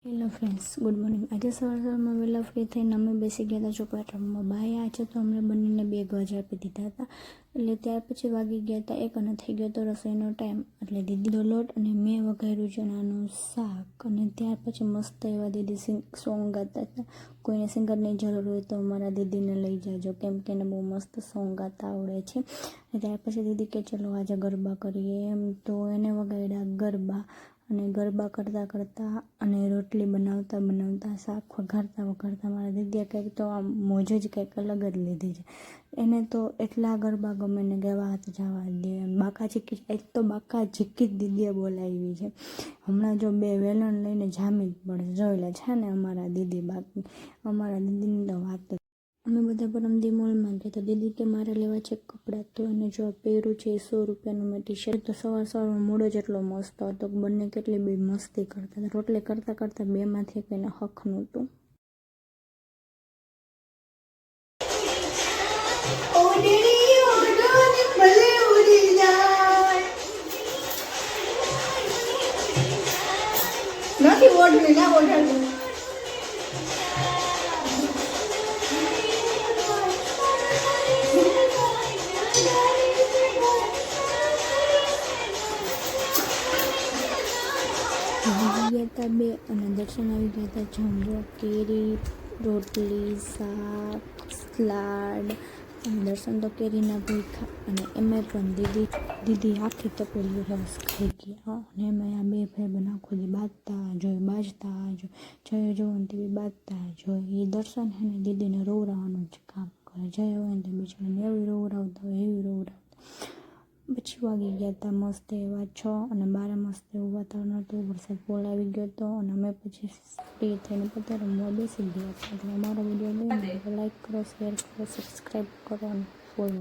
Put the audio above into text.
Hello friends, good morning. આજે સવારમાં વહેલા ફ્રી થઈને અમે બેસી ગયા હતા ચોકલેટ રમવા. બાએ આજે તો અમને બંનેને 2 ગજ આપી દીધા હતા. એટલે ત્યાર પછી વાગી ગયા હતા 1 અને થઈ ગયો હતો રસોઈનો ટાઈમ. એટલે દીદીનો લોટ અને મેં વઘાર્યું ચણાનું શાક. અને ત્યાર પછી મસ્ત એવા દીદી સોંગ ગાતા હતા. કોઈને સિંગરની જરૂર હોય તો મારા દીદીને લઈ જાજો, કેમ કે એને બહુ મસ્ત સોંગ ગાતા આવડે છે. અને ત્યાર પછી દીદી કે ચલો આજે ગરબા કરીએ એમ, તો એને વગાડ્યા ગરબા. અને ગરબા કરતાં અને રોટલી બનાવતા શાક વઘારતા મારા દીદીએ કંઈક તો આમ મોજ જ કંઈક અલગ જ લીધી છે. એને તો એટલા ગરબા ગમે ને કે વાત જવા દે. બાકા ઝીકી, એક તો બાકા ઝીકી જ દીદીએ બોલાવી છે. હમણાં જો 2 વેલણ લઈને જામી જ પડે. જોઈ લે છે ને અમારા દીદીની તો વાત. અમે બધા પરમદી મોલમાં ગયા તો દીદી કે મારે લેવા છે કપડાં. તો એને જો પહેર્યું છે 100 રૂપિયાનું મેં ટી-શર્ટ. તો સવારમાં મૂડ જ એટલો મસ્ત હતો. બંને કેટલી બી મસ્તી કરતા હતા. રોટલી કરતાં 2માંથી કોઈને હક નહોતું. નથી ઓઢણી ના ઓઢાડું. ગયા હતા 2 અને દર્શન આવી ગયા હતા જમવા. કેરી, રોટલી, શાક, સલાડ. અને દર્શન તો કેરીના ભૂખા. અને એમાં પણ દીદી આખી ટપોરી રસ ખાઈ ગયા. અને એમાં આ 2 ભાઈબંધ આખો દી બાજતા જયો જોવાનું તેવી બાજતા જોઈએ. એ દર્શન છે ને દીદીને રોવરાવાનું જ કામ કરે. જયો હોય ને તે બિચારાને એવી રોવરાવતા. પછી વાગી ગયા હતા મસ્ત એવા 6 અને બારે મસ્ત એવું વાતાવરણ હતું. વરસાદ પોલ આવી ગયો હતો અને અમે પછી ફ્રી થઈને પોતે રમવા બેસી ગયા હતા. એટલે અમારો વિડીયો ગમ્યો તો લાઈક કરો, શેર કરો, સબસ્ક્રાઈબ કરો અને ફોલો.